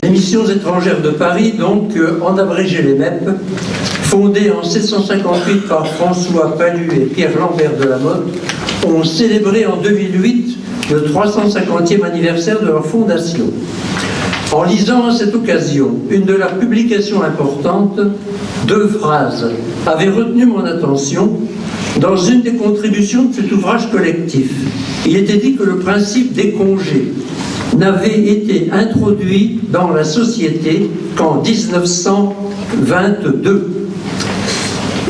Les missions étrangères de Paris, donc, en abrégé les MEP, fondées en 1758 par François Palu et Pierre Lambert de la Motte, ont célébré en 2008 le 350e anniversaire de leur fondation. En lisant à cette occasion une de leurs publications importantes, 2 phrases avaient retenu mon attention dans une des contributions de cet ouvrage collectif. Il était dit que le principe des congés n'avait été introduit dans la société qu'en 1922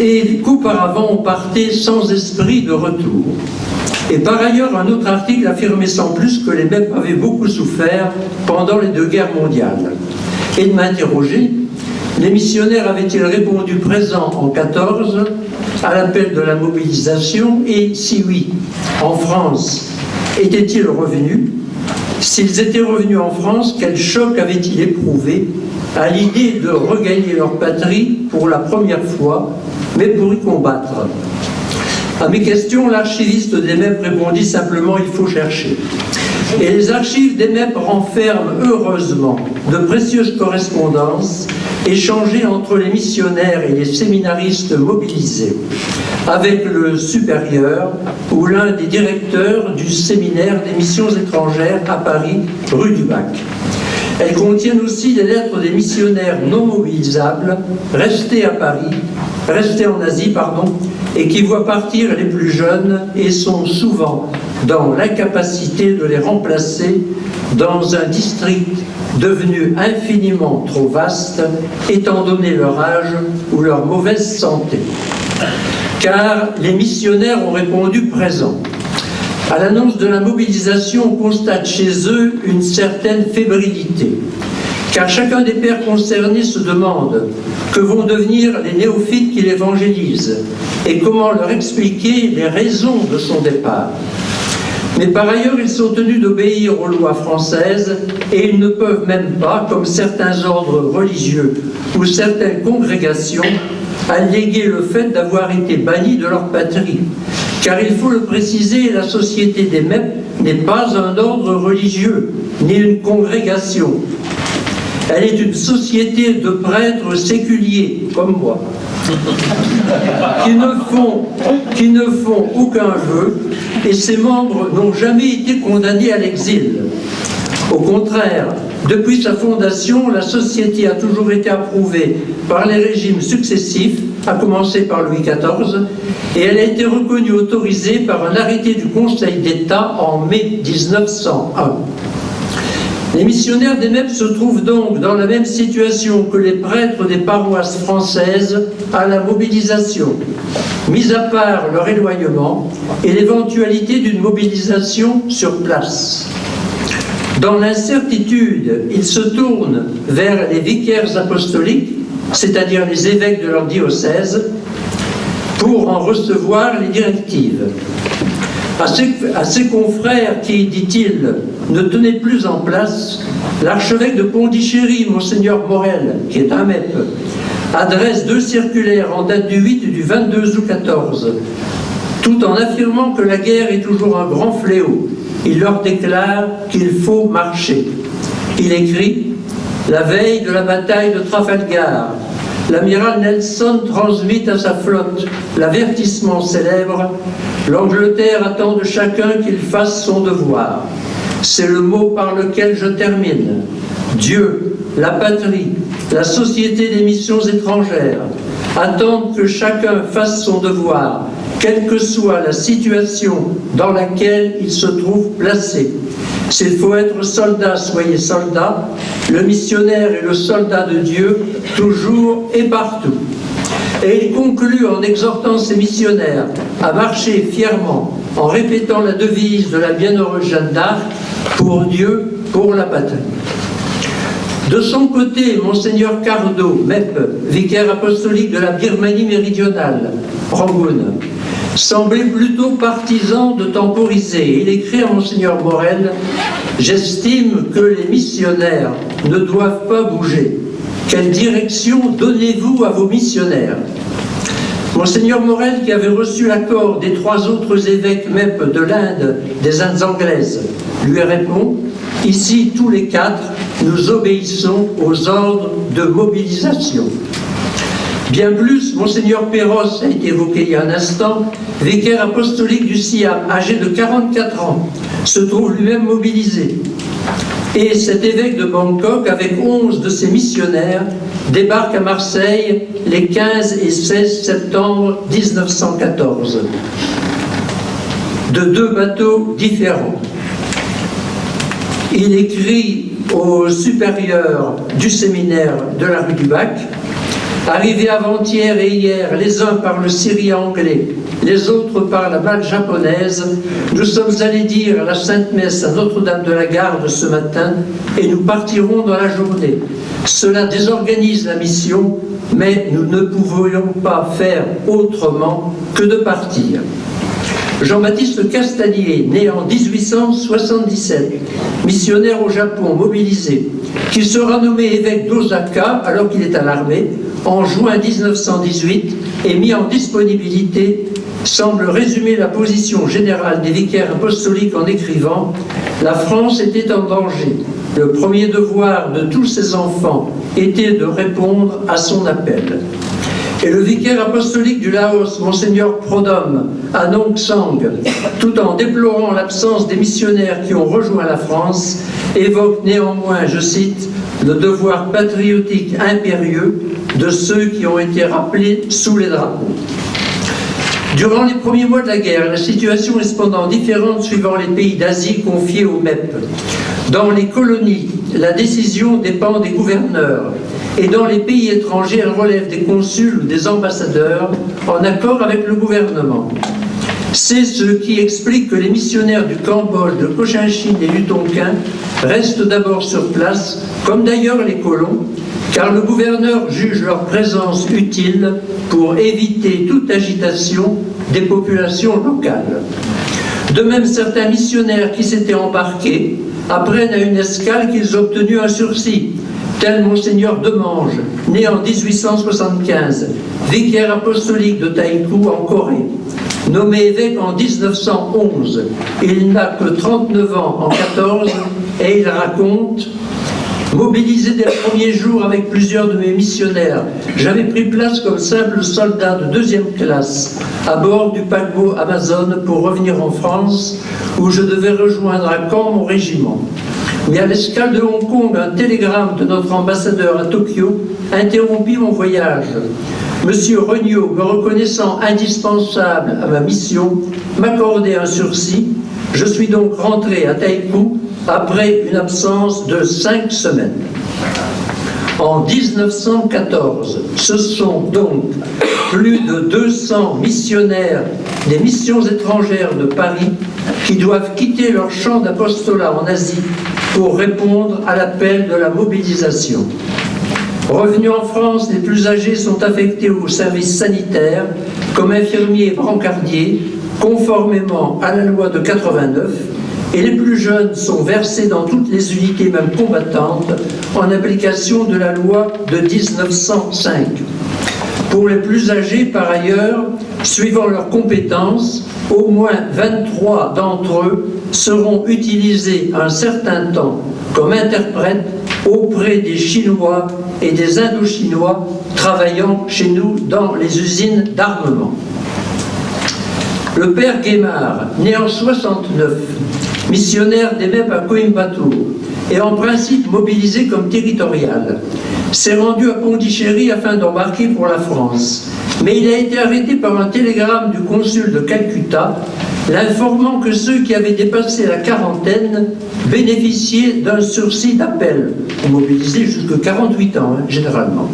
et qu'auparavant on partait sans esprit de retour. Et par ailleurs, un autre article affirmait sans plus que les MEP avaient beaucoup souffert pendant les 2 guerres mondiales. Et de m'interroger, les missionnaires avaient-ils répondu présents en 14 à l'appel de la mobilisation, et si oui, en France, étaient-ils revenus? S'ils étaient revenus en France, quel choc avaient-ils éprouvé à l'idée de regagner leur patrie pour la première fois, mais pour y combattre? À mes questions, l'archiviste des MEP répondit simplement « il faut chercher ». Et les archives des MEP renferment heureusement de précieuses correspondances échangées entre les missionnaires et les séminaristes mobilisés, avec le supérieur ou l'un des directeurs du séminaire des missions étrangères à Paris, rue du Bac. Elles contiennent aussi les lettres des missionnaires non mobilisables, restés à Paris, restés en Asie, et qui voient partir les plus jeunes et sont souvent dans l'incapacité de les remplacer dans un district devenu infiniment trop vaste, étant donné leur âge ou leur mauvaise santé. Car les missionnaires ont répondu présent. À l'annonce de la mobilisation, on constate chez eux une certaine fébrilité, car chacun des pères concernés se demande que vont devenir les néophytes qui l'évangélisent et comment leur expliquer les raisons de son départ. Mais par ailleurs, ils sont tenus d'obéir aux lois françaises et ils ne peuvent même pas, comme certains ordres religieux ou certaines congrégations, alléguer le fait d'avoir été bannis de leur patrie. Car il faut le préciser, la société des MEP n'est pas un ordre religieux, ni une congrégation. Elle est une société de prêtres séculiers, comme moi, qui ne font aucun vœu, et ses membres n'ont jamais été condamnés à l'exil. Au contraire, depuis sa fondation, la société a toujours été approuvée par les régimes successifs, à commencer par Louis XIV, et elle a été reconnue autorisée par un arrêté du Conseil d'État en mai 1901. Les missionnaires des MEP se trouvent donc dans la même situation que les prêtres des paroisses françaises à la mobilisation, mis à part leur éloignement et l'éventualité d'une mobilisation sur place. Dans l'incertitude, ils se tournent vers les vicaires apostoliques, c'est-à-dire les évêques de leur diocèse, pour en recevoir les directives. À ses confrères qui, dit-il, ne tenaient plus en place, l'archevêque de Pondichéry, Monseigneur Morel, qui est un MEP, adresse 2 circulaires en date du 8 et du 22 août 14, tout en affirmant que la guerre est toujours un grand fléau. Il leur déclare qu'il faut marcher. Il écrit « La veille de la bataille de Trafalgar, l'amiral Nelson transmit à sa flotte l'avertissement célèbre « L'Angleterre attend de chacun qu'il fasse son devoir ». C'est le mot par lequel je termine. Dieu, la patrie, la société des missions étrangères attendent que chacun fasse son devoir, quelle que soit la situation dans laquelle il se trouve placé. S'il faut être soldat, soyez soldat. Le missionnaire est le soldat de Dieu, toujours et partout. Et il conclut en exhortant ses missionnaires à marcher fièrement, en répétant la devise de la bienheureuse Jeanne d'Arc, pour Dieu, pour la patrie. De son côté, Monseigneur Cardo, MEP, vicaire apostolique de la Birmanie méridionale, Rangoon, semblait plutôt partisan de temporiser. Il écrit à Monseigneur Morel « J'estime que les missionnaires ne doivent pas bouger. Quelle direction donnez-vous à vos missionnaires ?» Monseigneur Morel, qui avait reçu l'accord des 3 autres évêques MEP de l'Inde, des Indes anglaises, lui répond « Ici, tous les 4, nous obéissons aux ordres de mobilisation. Bien plus, Monseigneur Perros a été évoqué il y a un instant, vicaire apostolique du Siam, âgé de 44 ans, se trouve lui-même mobilisé. Et cet évêque de Bangkok, avec 11 de ses missionnaires, débarque à Marseille les 15 et 16 septembre 1914, de 2 bateaux différents. Il écrit au supérieur du séminaire de la rue du Bac: arrivés avant-hier et hier, les uns par le syrien anglais, les autres par la balle japonaise, nous sommes allés dire la Sainte Messe à Notre-Dame de la Garde ce matin et nous partirons dans la journée. Cela désorganise la mission, mais nous ne pouvions pas faire autrement que de partir. Jean-Baptiste Castanier, né en 1877, missionnaire au Japon mobilisé, qui sera nommé évêque d'Osaka alors qu'il est à l'armée, en juin 1918 et mis en disponibilité, semble résumer la position générale des vicaires apostoliques en écrivant « La France était en danger. Le premier devoir de tous ses enfants était de répondre à son appel. » Et le vicaire apostolique du Laos, Monseigneur Prodhomme, à Nong Sang, tout en déplorant l'absence des missionnaires qui ont rejoint la France, évoque néanmoins, je cite, « le devoir patriotique impérieux de ceux qui ont été rappelés sous les drapeaux ». Durant les premiers mois de la guerre, la situation est cependant différente suivant les pays d'Asie confiés au MEP. Dans les colonies, la décision dépend des gouverneurs, et dans les pays étrangers, elle relève des consuls ou des ambassadeurs en accord avec le gouvernement. C'est ce qui explique que les missionnaires du Cambodge, de Cochinchine et du Tonkin restent d'abord sur place, comme d'ailleurs les colons, car le gouverneur juge leur présence utile pour éviter toute agitation des populations locales. De même, certains missionnaires qui s'étaient embarqués apprennent à une escale qu'ils ont obtenu un sursis, tel Monseigneur Demange, né en 1875, vicaire apostolique de Taïkou en Corée. Nommé évêque en 1911, il n'a que 39 ans en 14 et il raconte: mobilisé dès le premier jour avec plusieurs de mes missionnaires, j'avais pris place comme simple soldat de 2e classe à bord du paquebot Amazon pour revenir en France, où je devais rejoindre à Caen mon régiment. Mais à l'escale de Hong Kong, un télégramme de notre ambassadeur à Tokyo interrompit mon voyage. Monsieur Regnault, me reconnaissant indispensable à ma mission, m'accordait un sursis. Je suis donc rentré à Taïkou après une absence de 5 semaines. En 1914, ce sont donc plus de 200 missionnaires des missions étrangères de Paris qui doivent quitter leur champ d'apostolat en Asie pour répondre à l'appel de la mobilisation. Revenus en France, les plus âgés sont affectés au service sanitaire comme infirmiers et brancardiers, conformément à la loi de 89, et les plus jeunes sont versés dans toutes les unités, même combattantes, en application de la loi de 1905. Pour les plus âgés, par ailleurs, suivant leurs compétences, au moins 23 d'entre eux seront utilisés un certain temps comme interprètes auprès des Chinois et des Indochinois travaillant chez nous dans les usines d'armement. Le père Guémard, né en 69, missionnaire des MEP à Coimbatore et en principe mobilisé comme territorial, s'est rendu à Pondichéry afin d'embarquer pour la France. Mais il a été arrêté par un télégramme du consul de Calcutta l'informant que ceux qui avaient dépassé la quarantaine bénéficiaient d'un sursis d'appel, mobilisés jusqu'à 48 ans, généralement.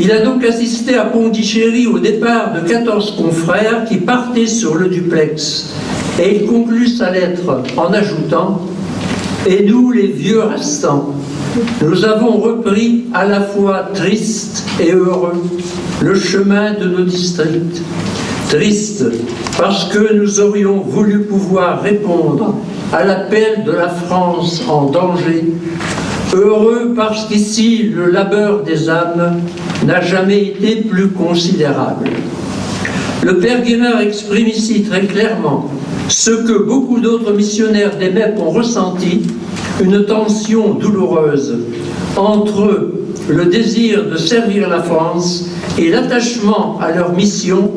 Il a donc assisté à Pondichéry au départ de 14 confrères qui partaient sur le duplex. Et il conclut sa lettre en ajoutant « Et nous, les vieux restants, nous avons repris à la fois triste et heureux le chemin de nos districts. Triste parce que nous aurions voulu pouvoir répondre à l'appel de la France en danger. Heureux parce qu'ici, le labeur des âmes n'a jamais été plus considérable. » Le père Guémard exprime ici très clairement ce que beaucoup d'autres missionnaires des MEP ont ressenti une tension douloureuse entre le désir de servir la France et l'attachement à leur mission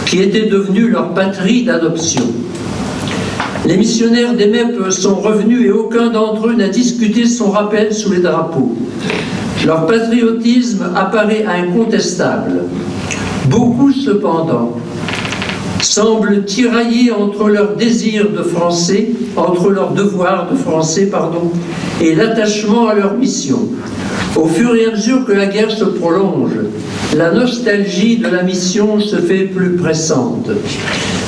qui était devenue leur patrie d'adoption. Les missionnaires des MEP sont revenus et aucun d'entre eux n'a discuté son rappel sous les drapeaux. Leur patriotisme apparaît incontestable. Beaucoup, cependant, semblent tiraillés entre leur désir de français, entre leur devoir de français, et l'attachement à leur mission. Au fur et à mesure que la guerre se prolonge, la nostalgie de la mission se fait plus pressante.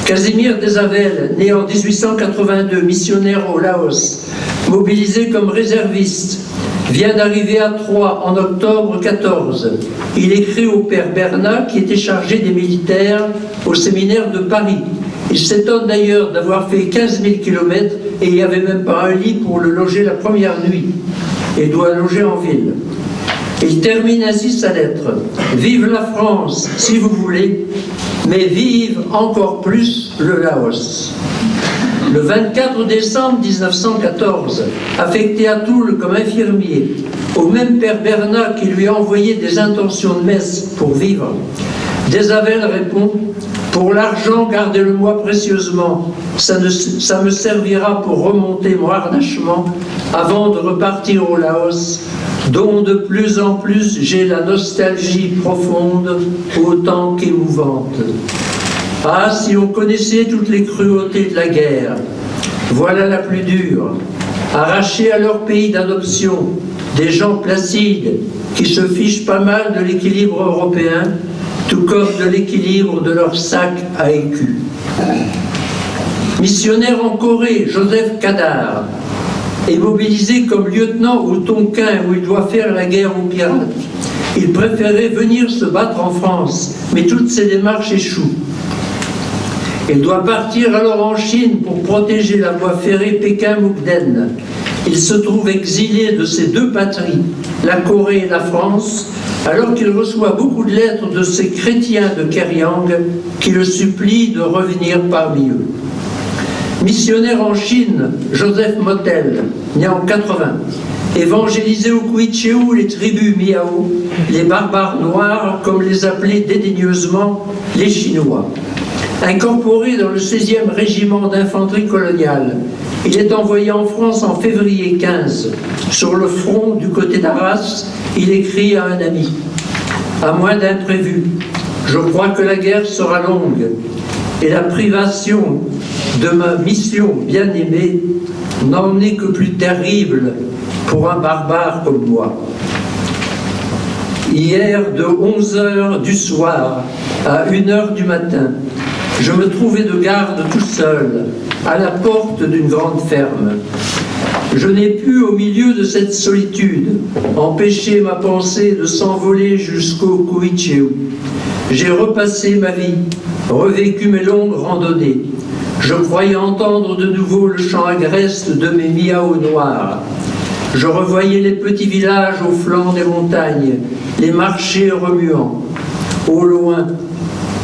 Casimir Desavel, né en 1882, missionnaire au Laos, mobilisé comme réserviste, vient d'arriver à Troyes en octobre 14. Il écrit au père Bernat, qui était chargé des militaires au séminaire de Paris. Il s'étonne d'ailleurs d'avoir fait 15 000 km et il n'y avait même pas un lit pour le loger la première nuit. Il doit loger en ville. Il termine ainsi sa lettre. « Vive la France, si vous voulez, mais vive encore plus le Laos ». Le 24 décembre 1914, affecté à Toul comme infirmier, au même père Bernat qui lui a envoyé des intentions de messe pour vivre, Desavel répond « Pour l'argent, gardez-le-moi précieusement, ça me servira pour remonter mon harnachement avant de repartir au Laos, dont de plus en plus j'ai la nostalgie profonde, autant qu'émouvante. Ah, si on connaissait toutes les cruautés de la guerre, voilà la plus dure, arracher à leur pays d'adoption des gens placides qui se fichent pas mal de l'équilibre européen, tout comme de l'équilibre de leur sac à écus. Missionnaire en Corée, Joseph Kadar est mobilisé comme lieutenant au Tonkin où il doit faire la guerre aux pirates. Il préférait venir se battre en France, mais toutes ses démarches échouent. Il doit partir alors en Chine pour protéger la voie ferrée Pékin-Mukden. Il se trouve exilé de ses deux patries, la Corée et la France, alors qu'il reçoit beaucoup de lettres de ces chrétiens de Keryang qui le supplient de revenir parmi eux. Missionnaire en Chine, Joseph Motel, né en 80, évangélisé au Kouitchéou les tribus Miao, les barbares noirs, comme les appelaient dédaigneusement les Chinois. Incorporé dans le 16e régiment d'infanterie coloniale, il est envoyé en France en février 15. Sur le front du côté d'Arras, il écrit à un ami « À moins d'imprévu, je crois que la guerre sera longue et la privation de ma mission bien-aimée n'en est que plus terrible pour un barbare comme moi. Hier, de 11h du soir à 1h du matin, je me trouvais de garde tout seul, à la porte d'une grande ferme. Je n'ai pu, au milieu de cette solitude, empêcher ma pensée de s'envoler jusqu'au Kouitchéou. J'ai repassé ma vie, revécu mes longues randonnées. Je croyais entendre de nouveau le chant agreste de mes miaos noirs. Je revoyais les petits villages au flanc des montagnes, les marchés remuants. Au loin,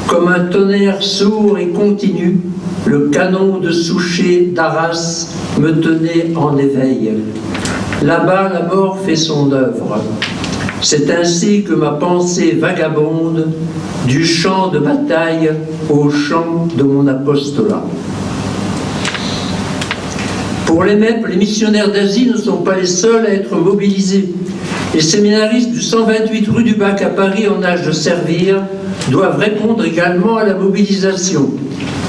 comme un tonnerre sourd et continu, le canon de Souchet d'Arras me tenait en éveil. Là-bas, la mort fait son œuvre. C'est ainsi que ma pensée vagabonde du champ de bataille au champ de mon apostolat. Pour les MEP, les missionnaires d'Asie ne sont pas les seuls à être mobilisés. Les séminaristes du 128 rue du Bac à Paris en âge de servir doivent répondre également à la mobilisation.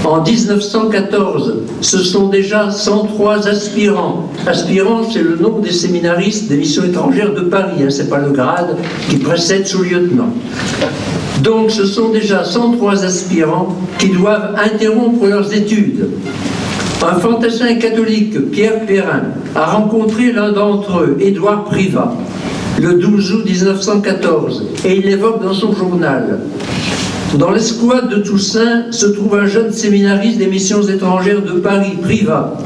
En 1914, ce sont déjà 103 aspirants. Aspirants, c'est le nom des séminaristes des missions étrangères de Paris, ce n'est pas le grade qui précède sous-lieutenant. Donc ce sont déjà 103 aspirants qui doivent interrompre leurs études. Un fantassin catholique, Pierre Perrin, a rencontré l'un d'entre eux, Édouard Privat, le 12 août 1914, et il l'évoque dans son journal. Dans l'escouade de Toussaint se trouve un jeune séminariste des missions étrangères de Paris, Privat,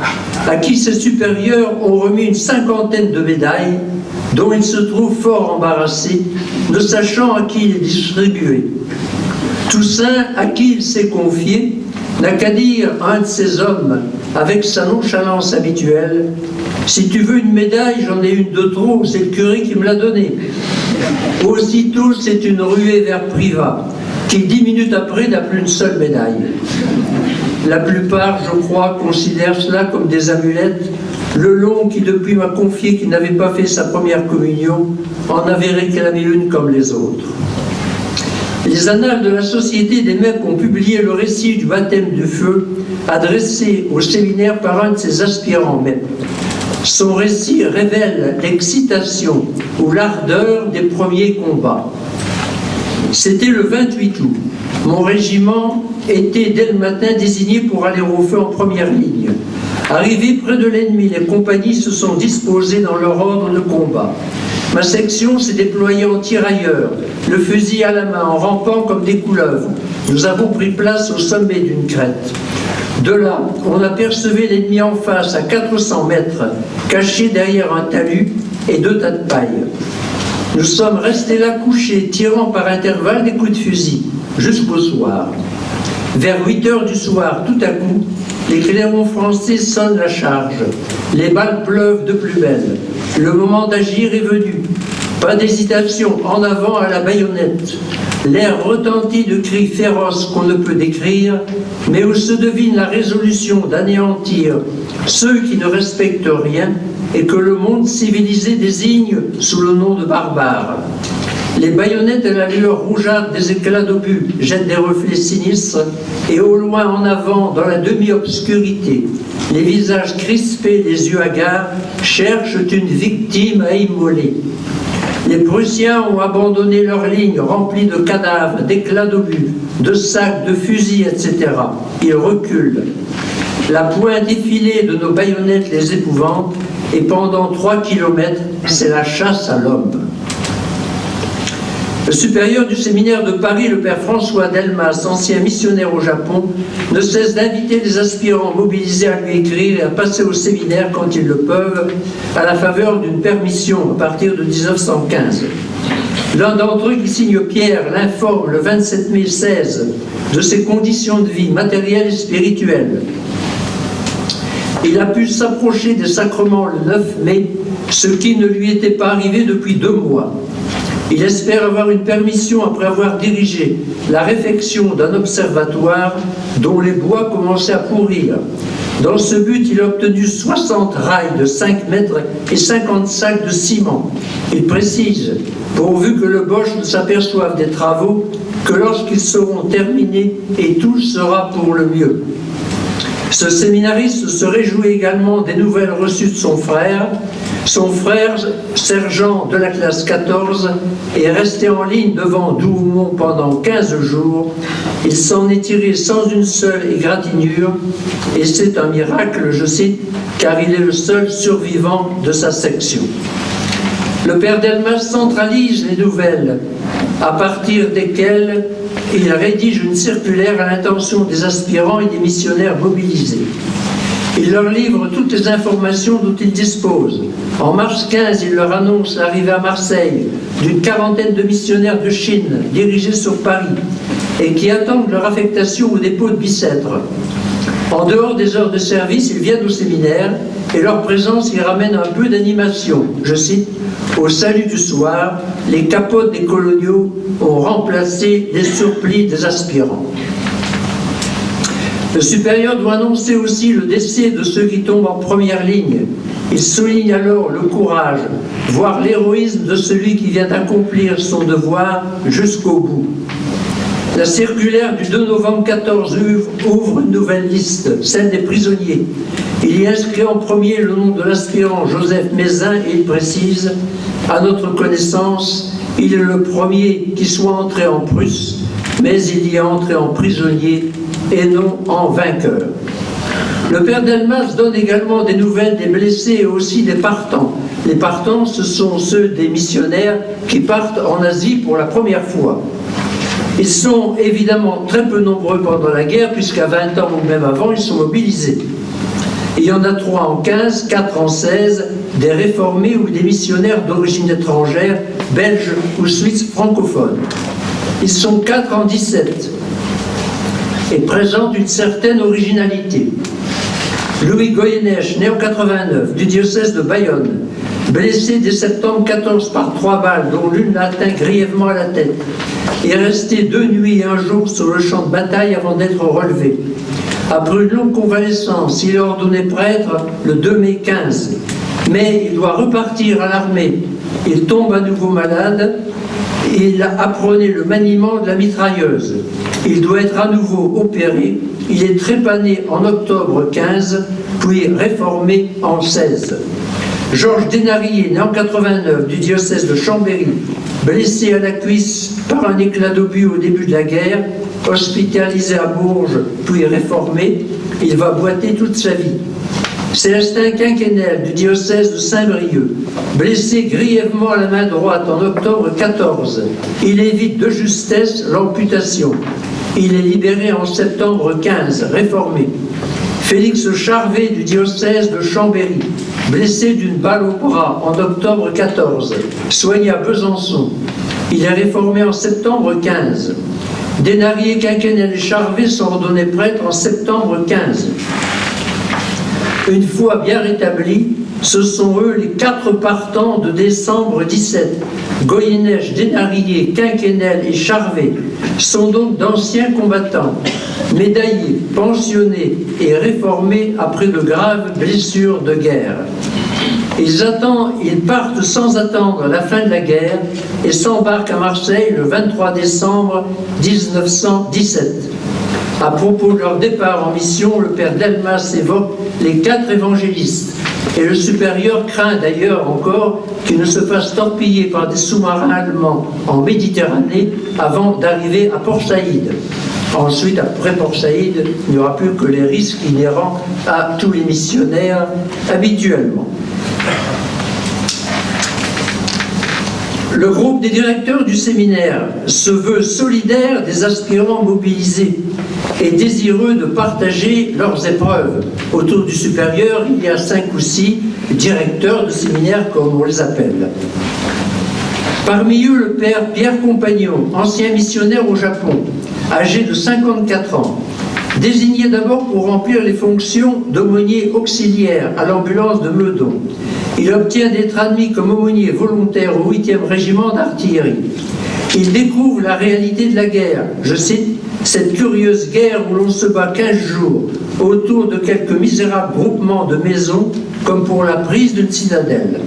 à qui ses supérieurs ont remis une 50aine de médailles, dont il se trouve fort embarrassé, ne sachant à qui les distribuer. Toussaint, à qui il s'est confié, n'a qu'à dire à un de ces hommes, avec sa nonchalance habituelle, Si tu veux une médaille, j'en ai une de trop, c'est le curé qui me l'a donnée. Aussitôt, c'est une ruée vers Privas, qui 10 minutes après n'a plus une seule médaille. La plupart, je crois, considèrent cela comme des amulettes. Le long, qui depuis m'a confié qu'il n'avait pas fait sa première communion, en avait réclamé une comme les autres. Les annales de la Société des MEP ont publié le récit du baptême du feu adressé au séminaire par un de ses aspirants MEP. Son récit révèle l'excitation ou l'ardeur des premiers combats. C'était le 28 août. Mon régiment était dès le matin désigné pour aller au feu en première ligne. Arrivés près de l'ennemi, les compagnies se sont disposées dans leur ordre de combat. Ma section s'est déployée en tirailleurs, le fusil à la main, en rampant comme des couleuvres. Nous avons pris place au sommet d'une crête. De là, on apercevait l'ennemi en face, à 400 mètres, caché derrière un talus et 2 tas de paille. Nous sommes restés là couchés, tirant par intervalles des coups de fusil, jusqu'au soir. Vers 8 heures du soir, tout à coup, les clairons français sonnent la charge. Les balles pleuvent de plus belle. Le moment d'agir est venu. Pas d'hésitation, en avant à la baïonnette. L'air retentit de cris féroces qu'on ne peut décrire, mais où se devine la résolution d'anéantir ceux qui ne respectent rien et que le monde civilisé désigne sous le nom de barbares. Les baïonnettes à la lueur rougeâtre des éclats d'obus jettent des reflets sinistres et au loin en avant, dans la demi-obscurité, les visages crispés, les yeux hagards, cherchent une victime à immoler. Les Prussiens ont abandonné leurs lignes remplies de cadavres, d'éclats d'obus, de sacs, de fusils, etc. Ils reculent. La pointe effilée de nos baïonnettes les épouvante et pendant 3 kilomètres, c'est la chasse à l'homme. Le supérieur du séminaire de Paris, le père François Delmas, ancien missionnaire au Japon, ne cesse d'inviter les aspirants mobilisés à lui écrire et à passer au séminaire quand ils le peuvent, à la faveur d'une permission à partir de 1915. L'un d'entre eux, qui signe Pierre, l'informe le 27 mai 16 de ses conditions de vie matérielles et spirituelles. Il a pu s'approcher des sacrements le 9 mai, ce qui ne lui était pas arrivé depuis 2 mois. Il espère avoir une permission après avoir dirigé la réfection d'un observatoire dont les bois commençaient à pourrir. Dans ce but, il a obtenu 60 rails de 5 mètres et 50 sacs de ciment. Il précise, pourvu que le Boche ne s'aperçoive des travaux, que lorsqu'ils seront terminés, et tout sera pour le mieux. Ce séminariste se réjouit également des nouvelles reçues de son frère. Son frère, sergent de la classe 14, est resté en ligne devant Douaumont pendant 15 jours. Il s'en est tiré sans une seule égratignure, et c'est un miracle, je cite, car il est le seul survivant de sa section. Le père Delmas centralise les nouvelles, à partir desquelles il rédige une circulaire à l'intention des aspirants et des missionnaires mobilisés. Il leur livre toutes les informations dont il dispose. En mars 15, il leur annonce l'arrivée à Marseille d'une 40aine de missionnaires de Chine dirigés sur Paris et qui attendent leur affectation au dépôt de Bicêtre. En dehors des heures de service, ils viennent au séminaire et leur présence y ramène un peu d'animation. Je cite, « Au salut du soir, les capotes des coloniaux ont remplacé les surplis des aspirants. » Le supérieur doit annoncer aussi le décès de ceux qui tombent en première ligne. Il souligne alors le courage, voire l'héroïsme de celui qui vient d'accomplir son devoir jusqu'au bout. La circulaire du 2 novembre 14 ouvre une nouvelle liste, celle des prisonniers. Il y inscrit en premier le nom de l'aspirant Joseph Mézin et il précise « À notre connaissance, il est le premier qui soit entré en Prusse, mais il y est entré en prisonnier et non en vainqueur. » Le père Delmas donne également des nouvelles des blessés et aussi des partants. Les partants, ce sont ceux des missionnaires qui partent en Asie pour la première fois. Ils sont évidemment très peu nombreux pendant la guerre, puisqu'à 20 ans ou même avant, ils sont mobilisés. Il y en a 3 en 15, 4 en 16, des réformés ou des missionnaires d'origine étrangère, belges ou suisses francophones. Ils sont 4 en 17 et présentent une certaine originalité. Louis Goyeneche, né en 89, du diocèse de Bayonne, blessé dès septembre 14 par 3 balles, dont l'une l'a atteint grièvement à la tête, est resté 2 nuits et 1 jour sur le champ de bataille avant d'être relevé. Après une longue convalescence, il est ordonné prêtre le 2 mai 15. Mais il doit repartir à l'armée. Il tombe à nouveau malade. Il apprenait le maniement de la mitrailleuse. Il doit être à nouveau opéré. Il est trépané en octobre 15, puis réformé en 16. Georges Dénarié, né en 89, du diocèse de Chambéry, blessé à la cuisse par un éclat d'obus au début de la guerre, hospitalisé à Bourges, puis réformé, il va boiter toute sa vie. Célestin Quinquennel, du diocèse de Saint-Brieuc, blessé grièvement à la main droite en octobre 14, il évite de justesse l'amputation. Il est libéré en septembre 15, réformé. Félix Charvet, du diocèse de Chambéry, blessé d'une balle au bras en octobre 14, soigné à Besançon. Il est réformé en septembre 15. Dénarié, Quinquennel et Charvet sont ordonnés prêtres en septembre 15. Une fois bien rétablis, ce sont eux les 4 partants de décembre 17. Goyeneche, Dénarié, Quinquennel et Charvet sont donc d'anciens combattants, médaillés, pensionnés et réformés après de graves blessures de guerre. Ils partent sans attendre la fin de la guerre et s'embarquent à Marseille le 23 décembre 1917. À propos de leur départ en mission, le père Delmas évoque les 4 évangélistes. Et le supérieur craint d'ailleurs encore qu'ils ne se fassent torpiller par des sous-marins allemands en Méditerranée avant d'arriver à Port-Saïd. Ensuite, après Port-Saïd, il n'y aura plus que les risques inhérents à tous les missionnaires habituellement. Le groupe des directeurs du séminaire se veut solidaire des aspirants mobilisés et désireux de partager leurs épreuves. Autour du supérieur, il y a 5 ou 6 directeurs de séminaire, comme on les appelle. Parmi eux, le père Pierre Compagnon, ancien missionnaire au Japon, âgé de 54 ans, désigné d'abord pour remplir les fonctions d'aumônier auxiliaire à l'ambulance de Meudon. Il obtient d'être admis comme aumônier volontaire au 8e régiment d'artillerie. Il découvre la réalité de la guerre, je cite, « cette curieuse guerre où l'on se bat 15 jours autour de quelques misérables groupements de maisons comme pour la prise d'une citadelle ».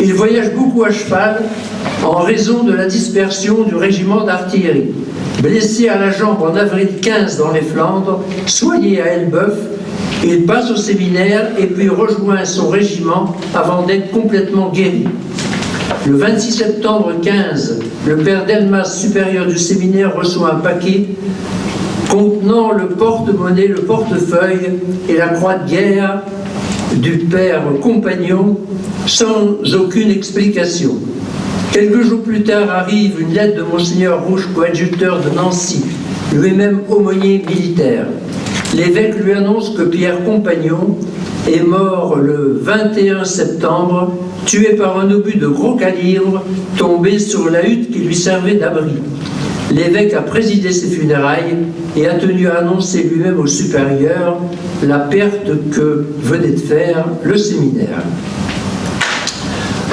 Il voyage beaucoup à cheval en raison de la dispersion du régiment d'artillerie. Blessé à la jambe en avril 15 dans les Flandres, soigné à Elbeuf, il passe au séminaire et puis rejoint son régiment avant d'être complètement guéri. Le 26 septembre 15, le père Delmas, supérieur du séminaire, reçoit un paquet contenant le porte-monnaie, le portefeuille et la croix de guerre du père Compagnon sans aucune explication. Quelques jours plus tard arrive une lettre de Monseigneur Rouge, coadjuteur de Nancy, lui-même aumônier militaire. L'évêque lui annonce que Pierre Compagnon est mort le 21 septembre, tué par un obus de gros calibre tombé sur la hutte qui lui servait d'abri. L'évêque a présidé ses funérailles et a tenu à annoncer lui-même au supérieur la perte que venait de faire le séminaire.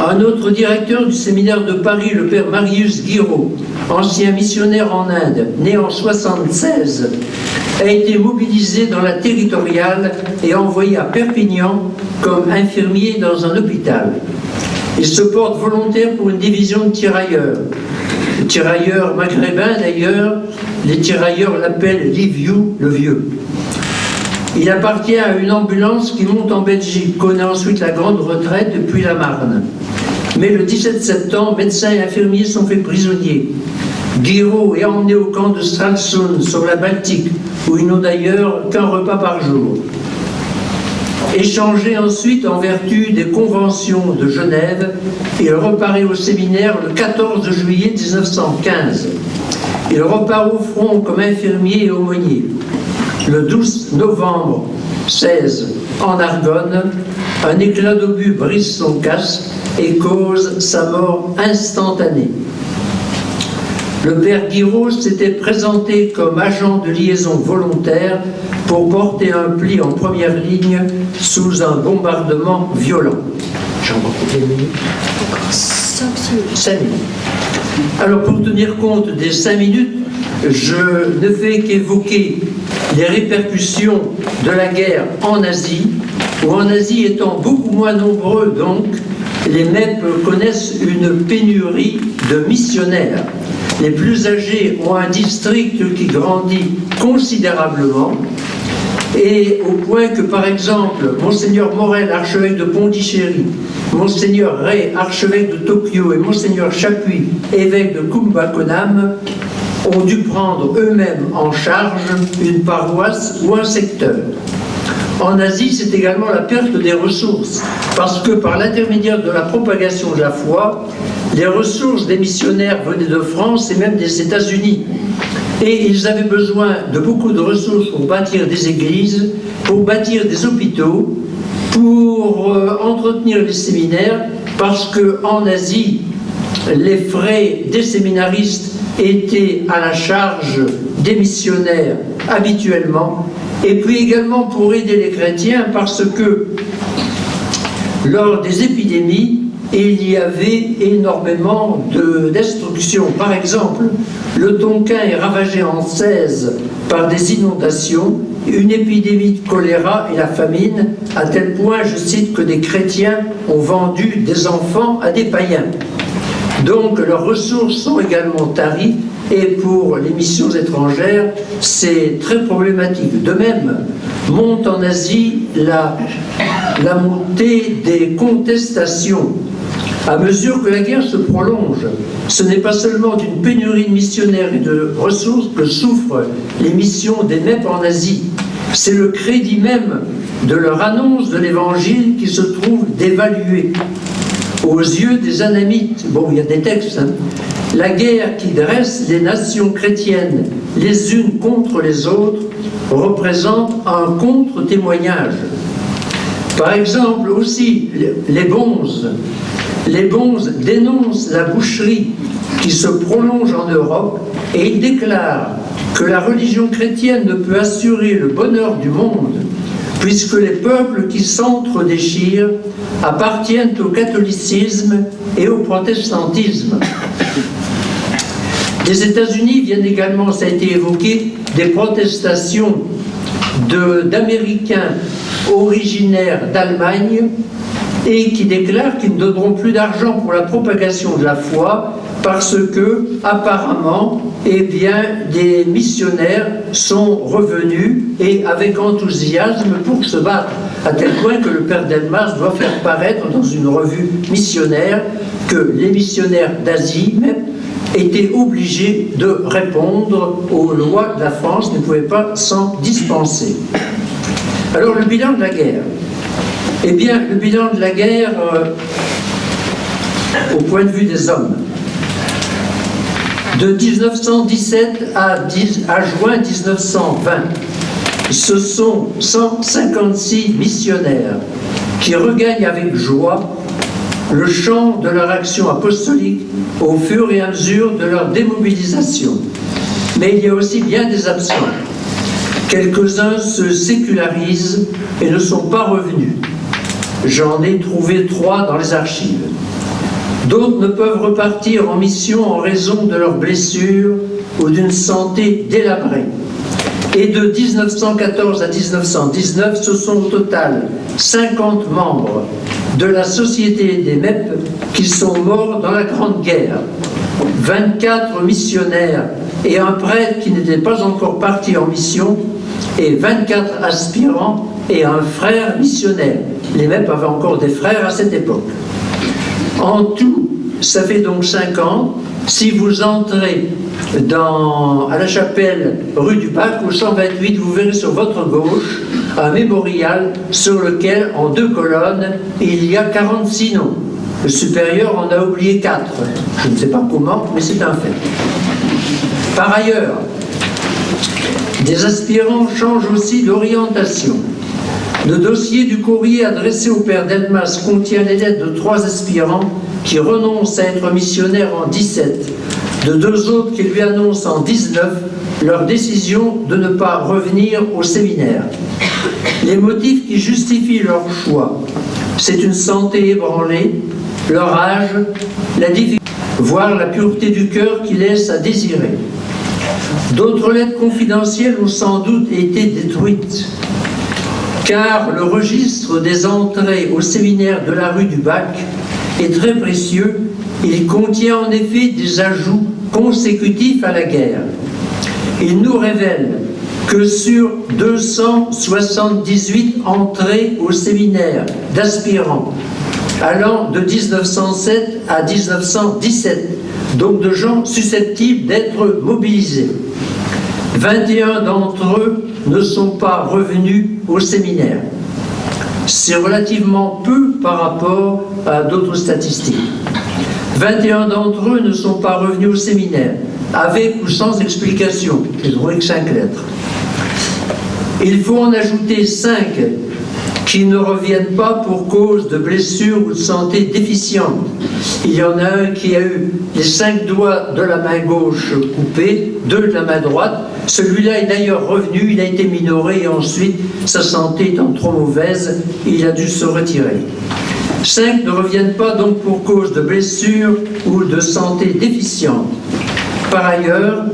Un autre directeur du séminaire de Paris, le père Marius Guiraud, ancien missionnaire en Inde, né en 1976, a été mobilisé dans la territoriale et envoyé à Perpignan comme infirmier dans un hôpital. Il se porte volontaire pour une division de tirailleurs. Les tirailleurs maghrébins d'ailleurs, les tirailleurs l'appellent Liviou, le vieux. Il appartient à une ambulance qui monte en Belgique, connaît ensuite la grande retraite puis la Marne. Mais le 17 septembre, médecins et infirmiers sont faits prisonniers. Guiraud est emmené au camp de Stralsund, sur la Baltique, où ils n'ont d'ailleurs qu'un repas par jour. Échangé ensuite en vertu des conventions de Genève, il reparaît au séminaire le 14 juillet 1915. Il repart au front comme infirmier et aumônier. Le 12 novembre 16, en Argonne, un éclat d'obus brise son casque et cause sa mort instantanée. Le père Guiraud s'était présenté comme agent de liaison volontaire pour porter un pli en première ligne sous un bombardement violent. J'ai encore combien de minutes ? 5 minutes. Alors, pour tenir compte des 5 minutes, je ne fais qu'évoquer les répercussions de la guerre en Asie, où en Asie étant beaucoup moins nombreux, donc, les MEP connaissent une pénurie de missionnaires. Les plus âgés ont un district qui grandit considérablement, et au point que, par exemple, Monseigneur Morel, archevêque de Pondichéry, Monseigneur Ray, archevêque de Tokyo, et Monseigneur Chapuis, évêque de Kumbakonam, ont dû prendre eux-mêmes en charge une paroisse ou un secteur. En Asie, c'est également la perte des ressources, parce que par l'intermédiaire de la propagation de la foi, les ressources des missionnaires venaient de France et même des États-Unis. Et ils avaient besoin de beaucoup de ressources pour bâtir des églises, pour bâtir des hôpitaux, pour entretenir les séminaires, parce qu'en Asie, les frais des séminaristes étaient à la charge des missionnaires habituellement, et puis également pour aider les chrétiens, parce que lors des épidémies, il y avait énormément de destruction. Par exemple, le Tonkin est ravagé en 16 par des inondations, une épidémie de choléra et la famine, à tel point, je cite, que des chrétiens ont vendu des enfants à des païens. Donc leurs ressources sont également taries, et pour les missions étrangères, c'est très problématique. De même, monte en Asie la montée des contestations. À mesure que la guerre se prolonge, ce n'est pas seulement d'une pénurie de missionnaires et de ressources que souffrent les missions des MEP en Asie, c'est le crédit même de leur annonce de l'Évangile qui se trouve dévalué. Aux yeux des anamites, bon, il y a des textes, hein, la guerre qui dresse les nations chrétiennes les unes contre les autres représente un contre-témoignage. Par exemple, aussi, les bonzes dénoncent la boucherie qui se prolonge en Europe et ils déclarent que la religion chrétienne ne peut assurer le bonheur du monde puisque les peuples qui s'entre-déchirent appartiennent au catholicisme et au protestantisme. Des États-Unis viennent également, ça a été évoqué, des protestations d'Américains originaires d'Allemagne et qui déclarent qu'ils ne donneront plus d'argent pour la propagation de la foi parce que, apparemment, eh bien, des missionnaires sont revenus et avec enthousiasme pour se battre, à tel point que le père Delmas doit faire paraître dans une revue missionnaire que les missionnaires d'Asie même étaient obligés de répondre aux lois de la France, ne pouvaient pas s'en dispenser. Alors, le bilan de la guerre. Eh bien, le bilan de la guerre, au point de vue des hommes, de 1917 à juin 1920, ce sont 156 missionnaires qui regagnent avec joie le champ de leur action apostolique au fur et à mesure de leur démobilisation. Mais il y a aussi bien des absents. Quelques-uns se sécularisent et ne sont pas revenus. J'en ai trouvé 3 dans les archives. D'autres ne peuvent repartir en mission en raison de leurs blessures ou d'une santé délabrée. Et de 1914 à 1919, ce sont au total 50 membres de la Société des MEP qui sont morts dans la Grande Guerre. 24 missionnaires et un prêtre qui n'était pas encore parti en mission, et 24 aspirants et un frère missionnaire. Les MEP avaient encore des frères à cette époque. En tout, ça fait donc 50. Si vous entrez à la chapelle rue du Bac, au 128, vous verrez sur votre gauche un mémorial sur lequel, en 2 colonnes, il y a 46 noms. Le supérieur en a oublié 4. Je ne sais pas comment, mais c'est un fait. Par ailleurs, des aspirants changent aussi d'orientation. Le dossier du courrier adressé au père Delmas contient les lettres de 3 aspirants qui renoncent à être missionnaires en 17 de deux autres qui lui annoncent en 19 leur décision de ne pas revenir au séminaire. Les motifs qui justifient leur choix, c'est une santé ébranlée, leur âge, la difficulté, voire la pureté du cœur qui laisse à désirer. D'autres lettres confidentielles ont sans doute été détruites, car le registre des entrées au séminaire de la rue du Bac est très précieux. Il contient en effet des ajouts consécutifs à la guerre. Il nous révèle que sur 278 entrées au séminaire d'aspirants allant de 1907 à 1917, donc de gens susceptibles d'être mobilisés, 21 d'entre eux ne sont pas revenus au séminaire. C'est relativement peu par rapport à d'autres statistiques. 21 d'entre eux ne sont pas revenus au séminaire, avec ou sans explication. J'ai trouvé que 5 lettres. Il faut en ajouter 5 qui ne reviennent pas pour cause de blessures ou de santé déficiente. Il y en a un qui a eu les 5 doigts de la main gauche coupés, 2 de la main droite. Celui-là est d'ailleurs revenu, il a été minoré et ensuite, sa santé étant trop mauvaise, il a dû se retirer. 5 ne reviennent pas donc pour cause de blessures ou de santé déficiente. Par ailleurs,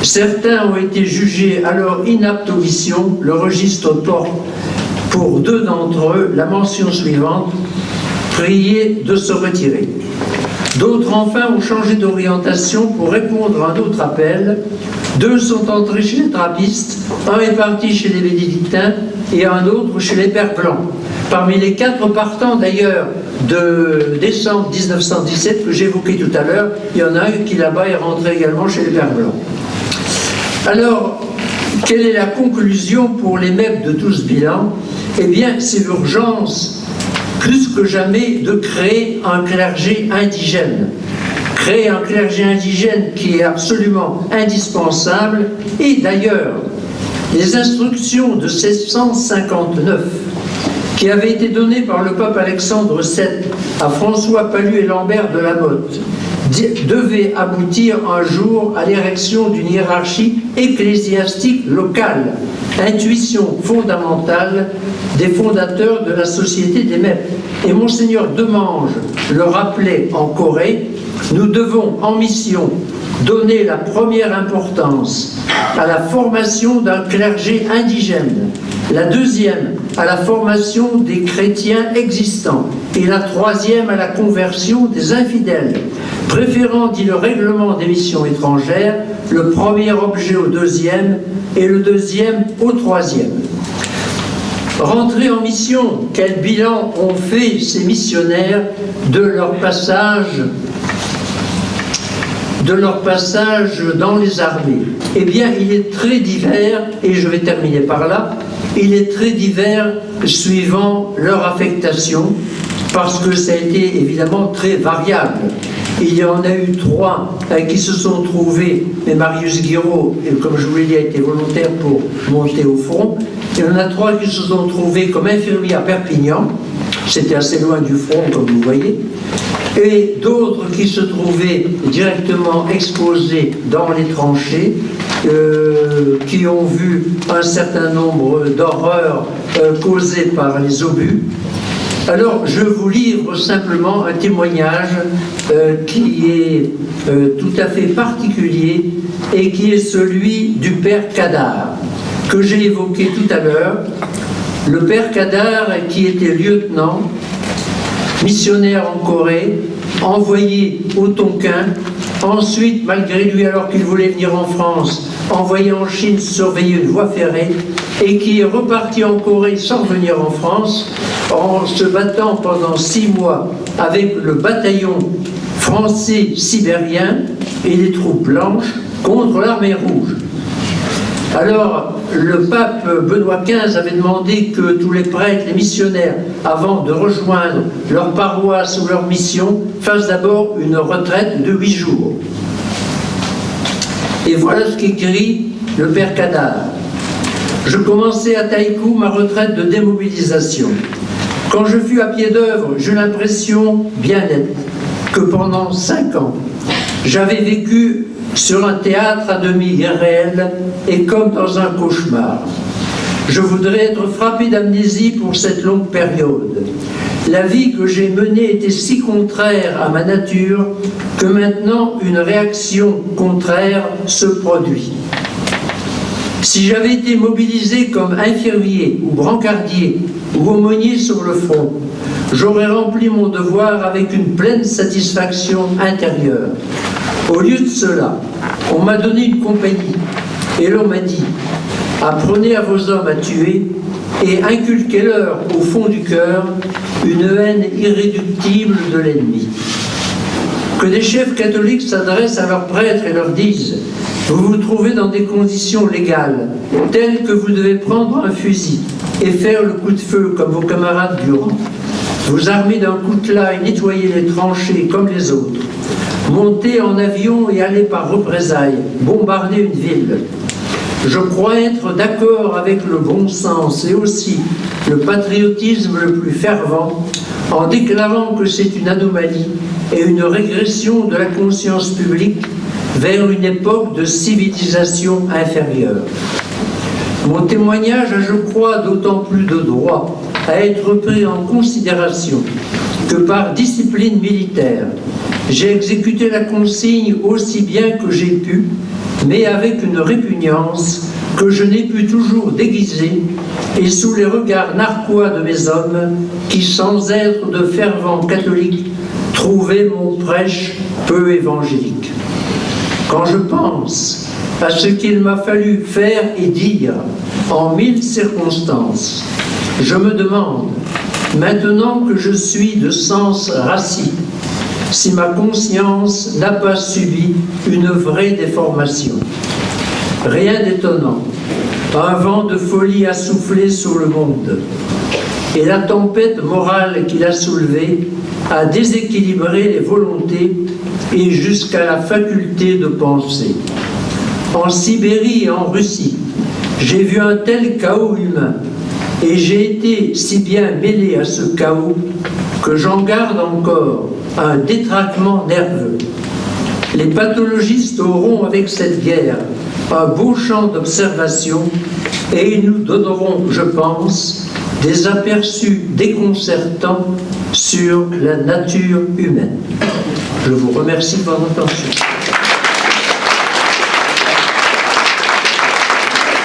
certains ont été jugés alors inaptes aux missions. Le registre porte pour 2 d'entre eux la mention suivante: prier de se retirer. D'autres enfin ont changé d'orientation pour répondre à un autre appel. 2 sont entrés chez les trappistes, un est parti chez les bénédictins et un autre chez les Pères Blancs. Parmi les 4 partants d'ailleurs de décembre 1917 que j'évoquais tout à l'heure, il y en a un qui là-bas est rentré également chez les Pères Blancs. Alors, quelle est la conclusion pour les MEP de tout ce bilan? Eh bien, c'est l'urgence, plus que jamais, de créer un clergé indigène. Créer un clergé indigène qui est absolument indispensable. Et d'ailleurs, les instructions de 1659 qui avaient été données par le pape Alexandre VII à François Palu et Lambert de la Motte devaient aboutir un jour à l'érection d'une hiérarchie ecclésiastique locale, intuition fondamentale des fondateurs de la Société des MEP. Et Monseigneur Demange le rappelait en Corée: nous devons en mission donner la première importance à la formation d'un clergé indigène, la deuxième à la formation des chrétiens existants et la troisième à la conversion des infidèles, préférant, dit le règlement des missions étrangères, le premier objet au deuxième et le deuxième au troisième. Rentrer en mission, quel bilan ont fait ces missionnaires de leur passage dans les armées? Eh bien, il est très divers, et je vais terminer par là, il est très divers suivant leur affectation, parce que ça a été évidemment très variable. Il y en a eu 3 qui se sont trouvés, mais Marius Guiraud, comme je vous l'ai dit, a été volontaire pour monter au front. Il y en a 3 qui se sont trouvés comme infirmiers à Perpignan, c'était assez loin du front, comme vous voyez, et d'autres qui se trouvaient directement exposés dans les tranchées, qui ont vu un certain nombre d'horreurs causées par les obus. Alors, je vous livre simplement un témoignage qui est tout à fait particulier et qui est celui du père Kadar, que j'ai évoqué tout à l'heure. Le père Kadar, qui était lieutenant, missionnaire en Corée, envoyé au Tonkin, ensuite, malgré lui, alors qu'il voulait venir en France, envoyé en Chine surveiller une voie ferrée, et qui est reparti en Corée sans revenir en France, en se battant pendant 6 mois avec le bataillon français sibérien et les troupes blanches contre l'armée rouge. Alors, le pape Benoît XV avait demandé que tous les prêtres, les missionnaires, avant de rejoindre leur paroisse ou leur mission, fassent d'abord une retraite de 8 jours. Et voilà ce qu'écrit le père Kadar. Je commençais à Taïkou ma retraite de démobilisation. Quand je fus à pied d'œuvre, j'eus l'impression bien nette que pendant 5 ans, j'avais vécu sur un théâtre à demi irréel et comme dans un cauchemar. Je voudrais être frappé d'amnésie pour cette longue période. La vie que j'ai menée était si contraire à ma nature que maintenant une réaction contraire se produit. Si j'avais été mobilisé comme infirmier ou brancardier ou aumônier sur le front, j'aurais rempli mon devoir avec une pleine satisfaction intérieure. Au lieu de cela, on m'a donné une compagnie et l'on m'a dit « Apprenez à vos hommes à tuer et inculquez-leur au fond du cœur une haine irréductible de l'ennemi. » Que des chefs catholiques s'adressent à leurs prêtres et leur disent « Vous vous trouvez dans des conditions légales, telles que vous devez prendre un fusil et faire le coup de feu comme vos camarades Durand. Vous armer d'un coutelas et nettoyer les tranchées comme les autres. Monter en avion et aller par représailles, bombarder une ville. Je crois être d'accord avec le bon sens et aussi le patriotisme le plus fervent en déclarant que c'est une anomalie et une régression de la conscience publique vers une époque de civilisation inférieure. Mon témoignage a, je crois, d'autant plus de droit à être pris en considération que par discipline militaire, j'ai exécuté la consigne aussi bien que j'ai pu, mais avec une répugnance que je n'ai pu toujours déguiser et sous les regards narquois de mes hommes qui, sans être de fervents catholiques, trouvaient mon prêche peu évangélique. Quand je pense à ce qu'il m'a fallu faire et dire en 1000 circonstances, je me demande, maintenant que je suis de sens rassis, si ma conscience n'a pas subi une vraie déformation. Rien d'étonnant, un vent de folie a soufflé sur le monde, et la tempête morale qu'il a soulevée a déséquilibré les volontés et jusqu'à la faculté de penser. En Sibérie et en Russie, j'ai vu un tel chaos humain, et j'ai été si bien mêlé à ce chaos que j'en garde encore un détraquement nerveux. Les pathologistes auront avec cette guerre un beau champ d'observation et ils nous donneront, je pense, des aperçus déconcertants sur la nature humaine. Je vous remercie de votre attention.